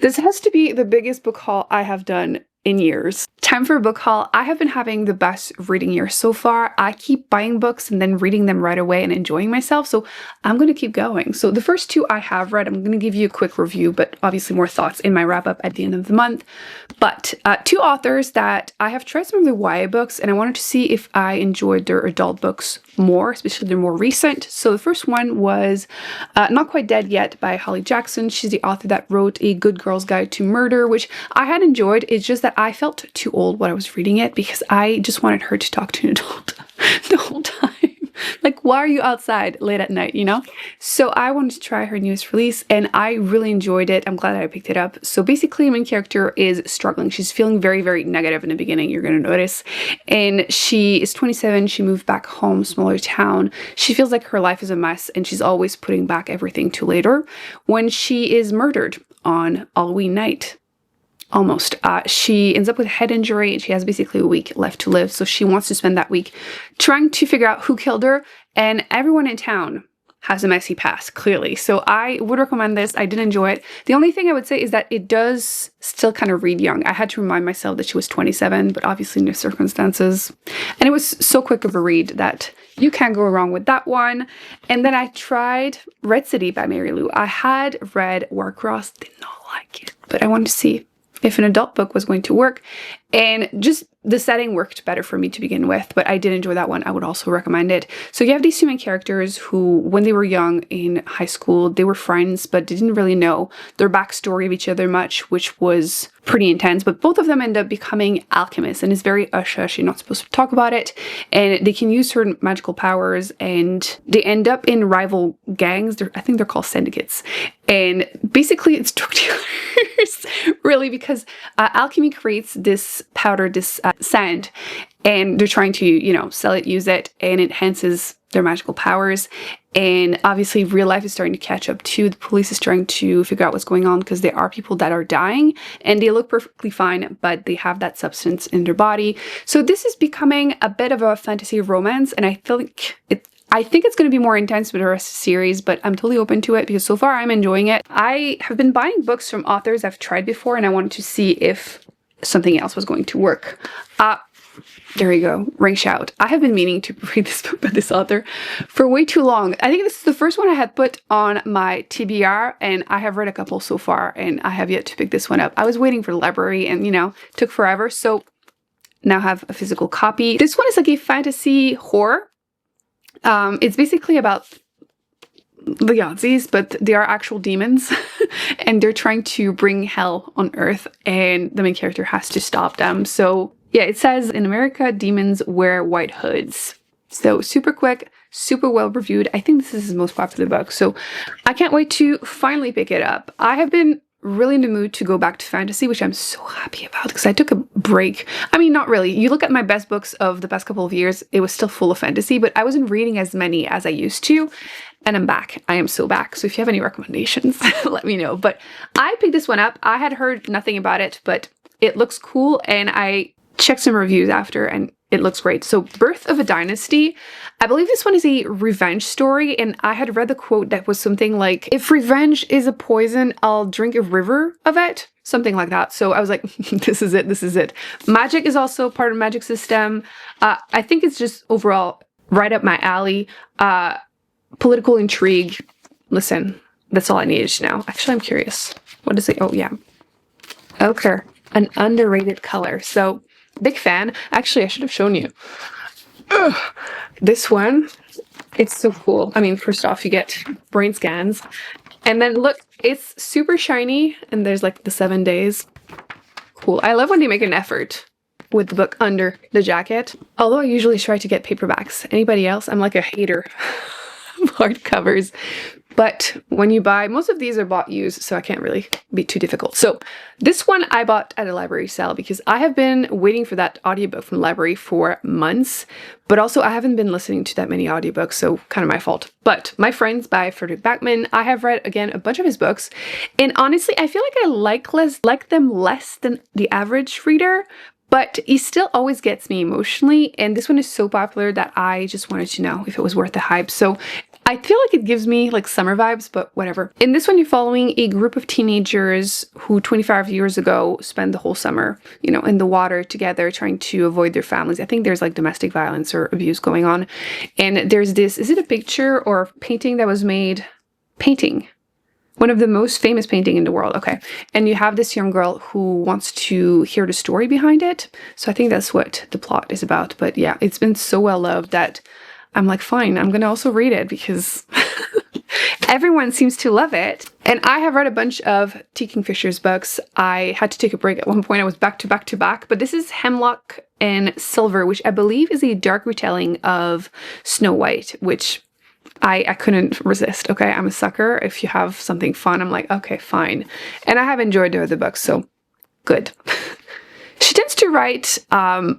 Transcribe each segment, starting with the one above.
This has to be the biggest book haul I have done in years. Time for a book haul. I have been having the best reading year so far. I keep buying books and then reading them right away and enjoying myself, so I'm going to keep going. So the first two I have read, I'm going to give you a quick review, but obviously more thoughts in my wrap up at the end of the month. But two authors that I have tried some of their YA books, and I wanted to see if I enjoyed their adult books more, especially their more recent. So the first one was Not Quite Dead Yet by Holly Jackson. She's the author that wrote A Good Girl's Guide to Murder, which I had enjoyed. It's just that I felt too old when I was reading it because I just wanted her to talk to an adult the whole time. Like, why are you outside late at night, you know? So I wanted to try her newest release and I really enjoyed it. I'm glad that I picked it up. So basically, the main character is struggling. She's feeling very, very negative in the beginning, you're going to notice. And she is 27. She moved back home, smaller town. She feels like her life is a mess and she's always putting back everything to later when she is murdered on Halloween night. Almost. She ends up with a head injury and she has basically a week left to live. So she wants to spend that week trying to figure out who killed her, and everyone in town has a messy past, clearly. So I would recommend this. I did enjoy it. The only thing I would say is that it does still kind of read young. I had to remind myself that she was 27, but obviously no circumstances. And it was so quick of a read that you can't go wrong with that one. And then I tried Red City by Mary Lou. I had read Warcross, did not like it, but I wanted to see if an adult book was going to work, and just the setting worked better for me to begin with, but I did enjoy that one. I would also recommend it. So you have these two main characters who, when they were young in high school, they were friends, but didn't really know their backstory of each other much, which was pretty intense. But both of them end up becoming alchemists, and it's very hush-hush. You're not supposed to talk about it, and they can use certain magical powers, and they end up in rival gangs. I think they're called syndicates. And basically it's drug dealers, really, because alchemy creates this powder, this sand, and they're trying to, you know, sell it, use it, and it enhances their magical powers. And obviously real life is starting to catch up too. The police is trying to figure out what's going on because there are people that are dying and they look perfectly fine, but they have that substance in their body. So this is becoming a bit of a fantasy romance, and I think it's going to be more intense with the rest of the series, but I'm totally open to it because so far I'm enjoying it. I have been buying books from authors I've tried before, and I wanted to see if something else was going to work. There you go, Ring Shout. I have been meaning to read this book by this author for way too long. I think this is the first one I had put on my TBR, and I have read a couple so far, and I have yet to pick this one up. I was waiting for the library and, you know, took forever, so now I have a physical copy. This one is like a fantasy horror. It's basically about the Yazis, but they are actual demons and they're trying to bring hell on Earth, and the main character has to stop them. So yeah, it says in America, demons wear white hoods. So super quick, super well reviewed. I think this is his most popular book. So I can't wait to finally pick it up. I have been really in the mood to go back to fantasy, which I'm so happy about because I took a break. I mean, not really. You look at my best books of the past couple of years, it was still full of fantasy, but I wasn't reading as many as I used to. And I'm back. I am so back. So if you have any recommendations, let me know. But I picked this one up. I had heard nothing about it, but it looks cool. And I checked some reviews after and it looks great. So Birth of a Dynasty. I believe this one is a revenge story. And I had read the quote that was something like, if revenge is a poison, I'll drink a river of it. Something like that. So I was like, this is it. This is it. Magic is also part of magic system. I think it's just overall right up my alley. Political intrigue. Listen, that's all I needed to know. Actually, I'm curious. What is it? Oh, yeah. Ochre. An underrated color. So, big fan. Actually, I should have shown you. Ugh. This one, it's so cool. I mean, first off, you get brain scans. And then look, it's super shiny. And there's like the 7 days. Cool. I love when they make an effort with the book under the jacket. Although I usually try to get paperbacks. Anybody else? I'm like a hater. Hardcovers, but when you buy, most of these are bought used, so I can't really be too difficult. So this one I bought at a library sale because I have been waiting for that audiobook from the library for months, but also I haven't been listening to that many audiobooks, so kind of my fault. But My Friends by Frederick Backman, I have read, again, a bunch of his books, and honestly, I feel like I like them less than the average reader, but he still always gets me emotionally, and this one is so popular that I just wanted to know if it was worth the hype. So I feel like it gives me like summer vibes, but whatever. In this one, you're following a group of teenagers who 25 years ago spent the whole summer, you know, in the water together trying to avoid their families. I think there's like domestic violence or abuse going on. And there's this, is it a picture or painting that was made? Painting. One of the most famous painting in the world. Okay. And you have this young girl who wants to hear the story behind it. So I think that's what the plot is about. But yeah, it's been so well loved that I'm like, fine, I'm gonna also read it because everyone seems to love it. And I have read a bunch of T. Kingfisher's books. I had to take a break at one point. I was back to back to back, but this is Hemlock and Silver, which I believe is a dark retelling of Snow White, which I couldn't resist. Okay, I'm a sucker. If you have something fun, I'm like, okay, fine. And I have enjoyed the other books, so good. She tends to write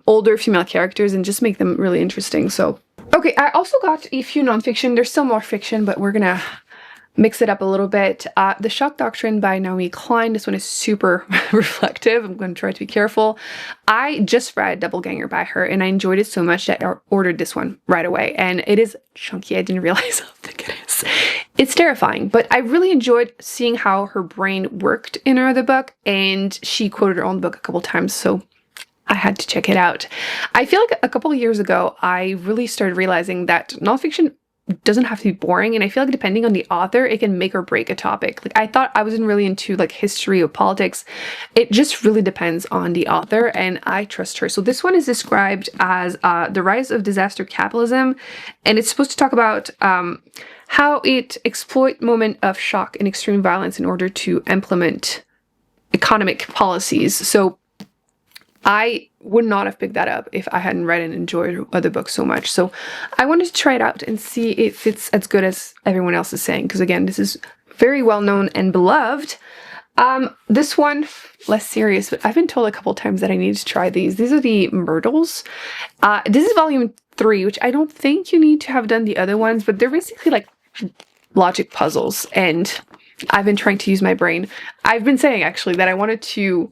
older female characters and just make them really interesting, so. Okay, I also got a few nonfiction. There's still more fiction, but we're gonna mix it up a little bit. The Shock Doctrine by Naomi Klein. This one is super reflective. I'm going to try to be careful. I just read Doppelganger by her, and I enjoyed it so much that I ordered this one right away. And it is chunky. I didn't realize how thick it is. It's terrifying, but I really enjoyed seeing how her brain worked in her other book, and she quoted her own book a couple times, so I had to check it out. I feel like a couple of years ago, I really started realizing that nonfiction doesn't have to be boring, and I feel like depending on the author, it can make or break a topic. Like, I thought I wasn't really into like history or politics. It just really depends on the author, and I trust her. So this one is described as the rise of disaster capitalism, and it's supposed to talk about how it exploits moment of shock and extreme violence in order to implement economic policies. So I would not have picked that up if I hadn't read and enjoyed other books so much. So I wanted to try it out and see if it's as good as everyone else is saying. Because again, this is very well known and beloved. This one, less serious, but I've been told a couple times that I need to try these. These are the Myrtles. This is volume 3, which I don't think you need to have done the other ones, but they're basically like logic puzzles. And I've been trying to use my brain. I've been saying actually that I wanted to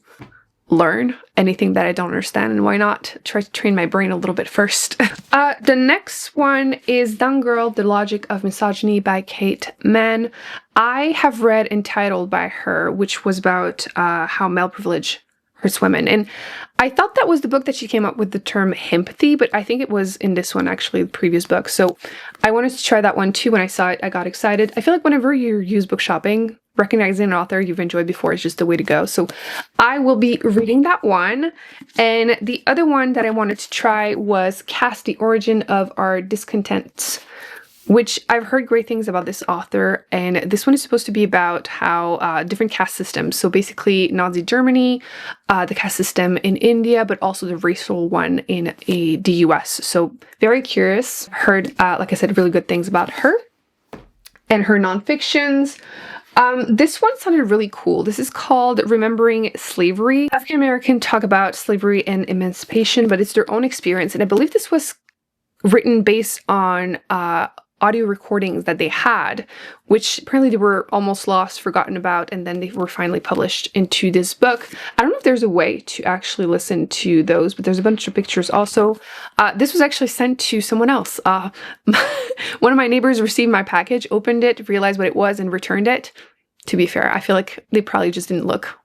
learn anything that I don't understand, and why not try to train my brain a little bit first. The next one is Dung Girl, The Logic of Misogyny by Kate Mann. I have read Entitled by her, which was about how male privilege hurts women, and I thought that was the book that she came up with the term empathy, but I think it was in this one, actually, the previous book. So I wanted to try that one too. When I saw it, I got excited. I feel like whenever you use book shopping, recognizing an author you've enjoyed before is just the way to go. So I will be reading that one. And the other one that I wanted to try was Cast: The Origin of Our Discontents, which I've heard great things about this author. And this one is supposed to be about how different caste systems, so basically Nazi Germany, the caste system in India, but also the racial one in the US. So very curious. Heard, like I said, really good things about her and her nonfictions. This one sounded really cool. This is called Remembering Slavery. African American talk about slavery and emancipation, but it's their own experience. And I believe this was written based on audio recordings that they had, which apparently they were almost lost, forgotten about, and then they were finally published into this book. I don't know if there's a way to actually listen to those, but there's a bunch of pictures also. This was actually sent to someone else. One of my neighbors received my package, opened it, realized what it was, and returned it. To be fair, I feel like they probably just didn't look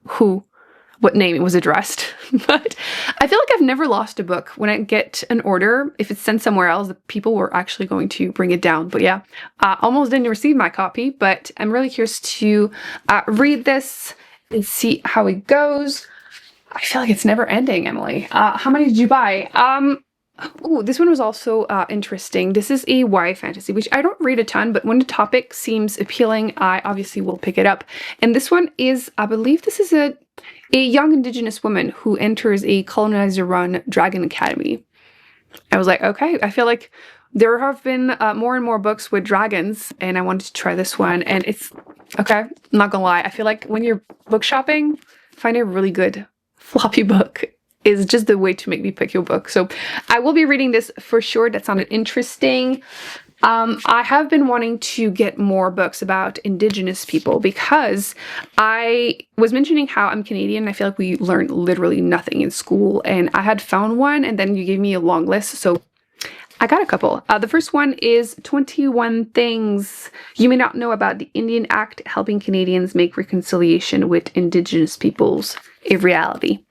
what name it was addressed. But I feel like I've never lost a book. When I get an order, if it's sent somewhere else, the people were actually going to bring it down. But yeah, almost didn't receive my copy, but I'm really curious to read this and see how it goes. I feel like it's never ending, Emily. How many did you buy? Ooh, this one was also interesting. This is a YA fantasy, which I don't read a ton, but when the topic seems appealing, I obviously will pick it up. And this one is, I believe this is a young Indigenous woman who enters a colonizer-run dragon academy. I was like, okay, I feel like there have been more and more books with dragons, and I wanted to try this one. And it's, okay, I'm not gonna lie, I feel like when you're book shopping, find a really good floppy book is just the way to make me pick your book. So I will be reading this for sure. That sounded interesting. I have been wanting to get more books about Indigenous people because I was mentioning how I'm Canadian. I feel like we learn literally nothing in school, and I had found one and then you gave me a long list, so I got a couple. The first one is 21 Things You May Not Know About the Indian Act, Helping Canadians Make Reconciliation with Indigenous Peoples a Reality.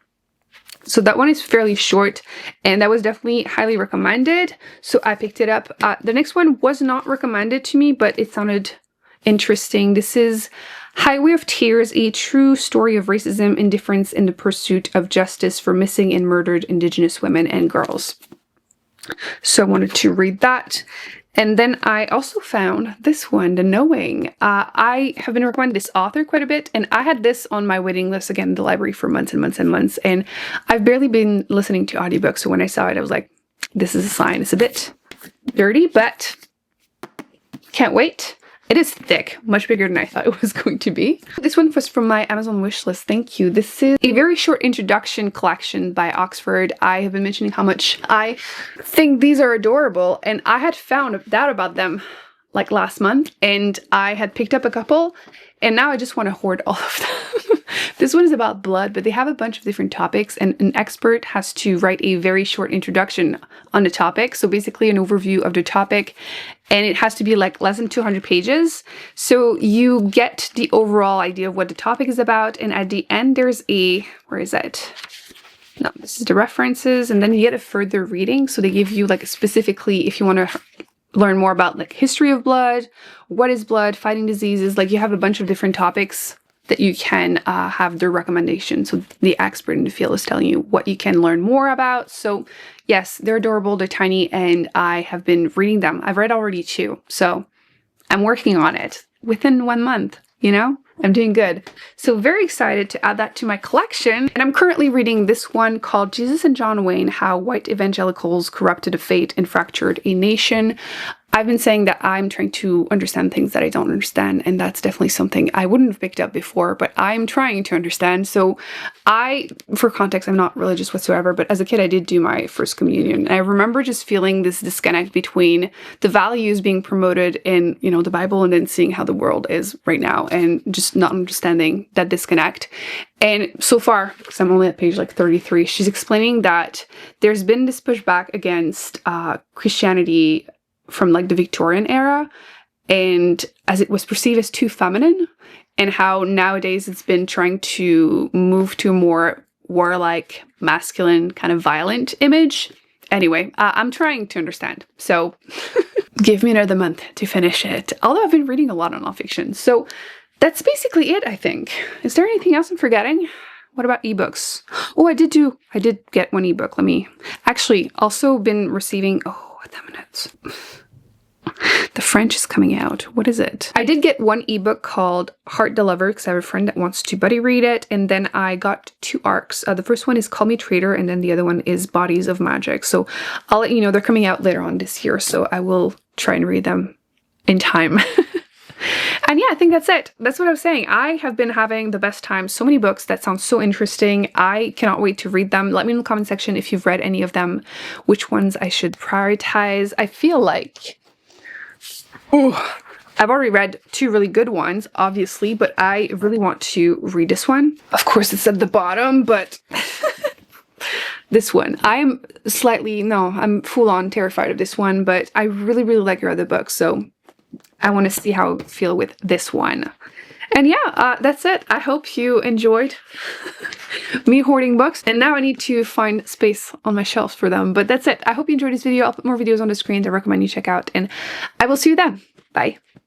So that one is fairly short, and that was definitely highly recommended, so I picked it up. The next one was not recommended to me, but it sounded interesting. This is Highway of Tears, a true story of racism, indifference, and the pursuit of justice for missing and murdered Indigenous women and girls. So I wanted to read that. And then I also found this one, The Knowing. I have been recommending this author quite a bit, and I had this on my waiting list again in the library for months and months and months, and I've barely been listening to audiobooks, so when I saw it, I was like, this is a sign. It's a bit dirty, but can't wait. It is thick, much bigger than I thought it was going to be. This one was from my Amazon wishlist, thank you. This is a very short introduction collection by Oxford. I have been mentioning how much I think these are adorable, and I had found out about them like last month, and I had picked up a couple, and now I just want to hoard all of them. This one is about blood, but they have a bunch of different topics, and an expert has to write a very short introduction on the topic. So basically an overview of the topic, and it has to be like less than 200 pages. So you get the overall idea of what the topic is about, and at the end there's a, where is it? No, this is the references, and then you get a further reading. So they give you like specifically, if you want to learn more about like history of blood, what is blood, fighting diseases, like you have a bunch of different topics that you can have their recommendation. So the expert in the field is telling you what you can learn more about. So yes, they're adorable, they're tiny, and I have been reading them. I've read already 2, so I'm working on it within 1 month, you know? I'm doing good. So very excited to add that to my collection. And I'm currently reading this one called Jesus and John Wayne, How White Evangelicals Corrupted a Faith and Fractured a Nation. I've been saying that I'm trying to understand things that I don't understand, and that's definitely something I wouldn't have picked up before, but I'm trying to understand. So for context, I'm not religious whatsoever, but as a kid I did do my first communion. And I remember just feeling this disconnect between the values being promoted in, you know, the Bible, and then seeing how the world is right now, and just not understanding that disconnect. And so far, because I'm only at page like 33, she's explaining that there's been this pushback against Christianity from like the Victorian era, and as it was perceived as too feminine, and how nowadays it's been trying to move to a more warlike, masculine, kind of violent image. Anyway, I'm trying to understand. So give me another month to finish it. Although I've been reading a lot on nonfiction. So that's basically it, I think. Is there anything else I'm forgetting? What about ebooks? Oh, I did get one ebook. Let me actually also been receiving, 10 minutes. The French is coming out. What is it? I did get one ebook called Heart the Lover because I have a friend that wants to buddy read it, and then I got 2 arcs. The first one is Call Me Traitor, and then the other one is Bodies of Magic. So I'll let you know, they're coming out later on this year, so I will try and read them in time. And yeah, I think that's it. That's what I was saying. I have been having the best time. So many books that sound so interesting. I cannot wait to read them. Let me know in the comment section if you've read any of them, which ones I should prioritize. I feel like, I've already read 2 really good ones, obviously, but I really want to read this one. Of course, it's at the bottom, but this one. I'm full on terrified of this one, but I really, really like your other books, so I want to see how I feel with this one. And yeah, that's it. I hope you enjoyed me hoarding books. And now I need to find space on my shelves for them. But that's it. I hope you enjoyed this video. I'll put more videos on the screen that I recommend you check out. And I will see you then. Bye.